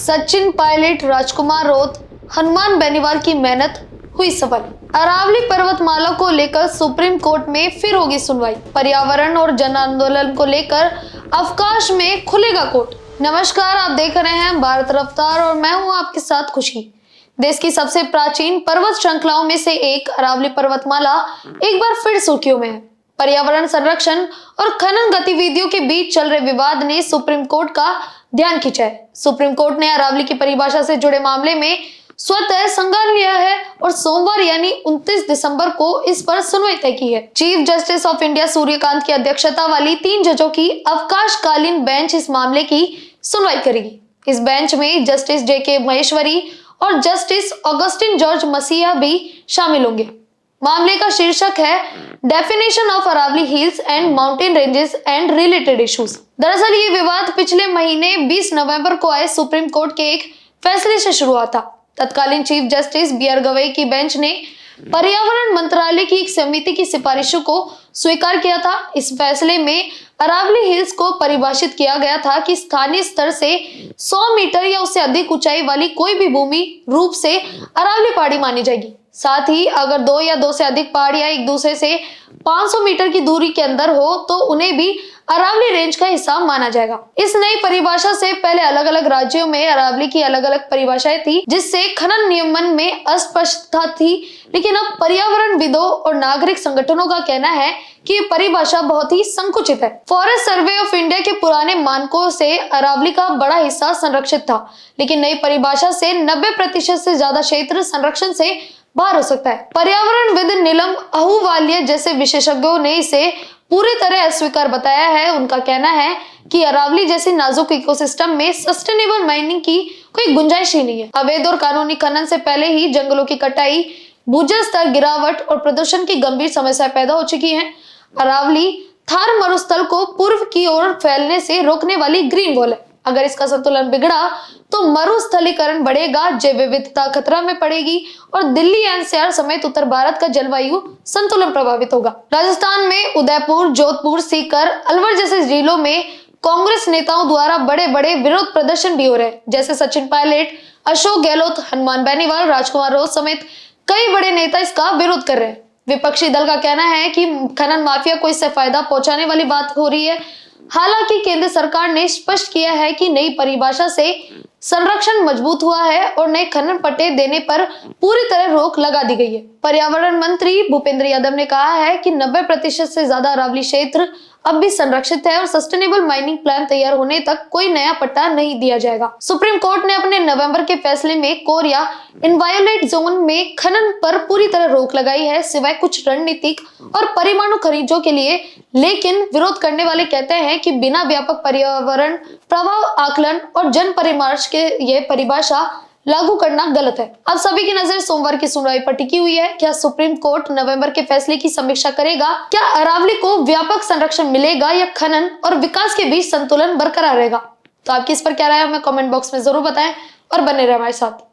सचिन पायलट, राजकुमार रोत, हनुमान बेनीवाल की मेहनत हुई सफल। अरावली पर्वतमाला को लेकर सुप्रीम कोर्ट में फिर होगी सुनवाई। पर्यावरण और जन आंदोलन को लेकर अवकाश में खुलेगा कोर्ट। नमस्कार, आप देख रहे हैं भारत रफ्तार और मैं हूं आपके साथ खुशी। देश की सबसे प्राचीन पर्वत श्रृंखलाओं में से एक अरावली पर्वतमाला एक बार फिर सुर्खियों में है। पर्यावरण संरक्षण और खनन गतिविधियों के बीच चल रहे विवाद ने सुप्रीम कोर्ट का ध्यान खींचा है। सुप्रीम कोर्ट ने अरावली की परिभाषा से जुड़े मामले में स्वतः संज्ञान लिया है और सोमवार यानी 29 दिसंबर को इस पर सुनवाई तय की है। Chief justice of India Suryakant की अध्यक्षता वाली 3 जजों की अवकाशकालीन बेंच इस मामले की सुनवाई करेगी। इस बेंच में जस्टिस JK महेश्वरी और जस्टिस ऑगस्टिन जॉर्ज मसीहा भी शामिल होंगे। मामले का शीर्षक है definition of Aravalli hills and mountain ranges and related issues. दरअसल ये विवाद पिछले महीने 20 नवंबर को आए सुप्रीम कोर्ट के एक फैसले से शुरू हुआ था। तत्कालीन चीफ जस्टिस BR गवई की बेंच ने पर्यावरण मंत्रालय की एक समिति की सिफारिशों को स्वीकार किया था। इस फैसले में अरावली हिल्स को परिभाषित किया गया था कि स्थानीय स्तर से 100 मीटर या उससे अधिक ऊंचाई वाली कोई भी भूमि रूप से अरावली पहाड़ी मानी जाएगी। साथ ही अगर 2 या 2 से अधिक पहाड़ियां एक दूसरे से 500 मीटर की दूरी के अंदर हो तो उन्हें भी अरावली रेंज का हिस्सा माना जाएगा। इस नई परिभाषा से पहले अलग अलग राज्यों में अरावली की अलग अलग परिभाषाएं थी, जिससे खनन नियमन में अस्पष्टता थी। लेकिन अब पर्यावरणविदों और नागरिक संगठनों का कहना है कि परिभाषा बहुत ही संकुचित है। फॉरेस्ट सर्वे ऑफ इंडिया के पुराने मानकों से अरावली का बड़ा हिस्सा संरक्षित था, लेकिन नई परिभाषा से 90% से ज्यादा क्षेत्र संरक्षण से बाहर हो सकता है। पर्यावरणविद नीलम आहूवालिया जैसे विशेषज्ञों ने इसे पूरी तरह अस्वीकार बताया है। उनका कहना है कि अरावली जैसी नाजुक इकोसिस्टम में सस्टेनेबल माइनिंग की कोई गुंजाइश ही नहीं है। अवैध और कानूनी खनन से पहले ही जंगलों की कटाई, भूजल स्तर गिरावट और प्रदूषण की गंभीर समस्या पैदा हो चुकी है। अरावली थार मरुस्थल को पूर्व की ओर फैलने से रोकने वाली ग्रीन वॉल है। अगर इसका संतुलन बिगड़ा तो मरुस्थलीकरण बढ़ेगा, जैव विविधता खतरा में पड़ेगी और दिल्ली NCR समेत उत्तर भारत का जलवायु संतुलन प्रभावित होगा। राजस्थान में उदयपुर, जोधपुर, सीकर, अलवर जैसे जिलों में कांग्रेस नेताओं द्वारा बड़े बड़े विरोध प्रदर्शन भी हो रहे हैं, जैसे सचिन पायलट, अशोक गहलोत, हनुमान बेनीवाल, राजकुमार रोत समेत कई बड़े नेता इसका विरोध कर रहे हैं। विपक्षी दल का कहना है कि खनन माफिया को इससे फायदा पहुंचाने वाली बात हो रही है। हालांकि केंद्र सरकार ने स्पष्ट किया है कि नई परिभाषा से संरक्षण मजबूत हुआ है और नए खनन पट्टे देने पर पूरी तरह रोक लगा दी गई है। पर्यावरण मंत्री भूपेंद्र यादव ने कहा है कि 90% से ज्यादा अरावली क्षेत्र अब भी संरक्षित है और सस्टेनेबल माइनिंग प्लान तैयार होने तक कोई नया पट्टा नहीं दिया जाएगा। सुप्रीम कोर्ट ने अपने नवंबर के फैसले में कोर या इनवायोलेट जोन में खनन पर पूरी तरह रोक लगाई है, सिवाय कुछ रणनीतिक और परमाणु खनिजों के लिए। लेकिन विरोध करने वाले कहते हैं कि बिना व्यापक पर्यावरण प्रभाव आकलन और जन परामर्श के ये परिभाषा लागू करना गलत है। अब सभी की नजर सोमवार की सुनवाई पर टिकी हुई है। क्या सुप्रीम कोर्ट नवंबर के फैसले की समीक्षा करेगा? क्या अरावली को व्यापक संरक्षण मिलेगा या खनन और विकास के बीच संतुलन बरकरार रहेगा? तो आपकी इस पर क्या राय है, हमें कमेंट बॉक्स में जरूर बताएं और बने रहे हमारे साथ।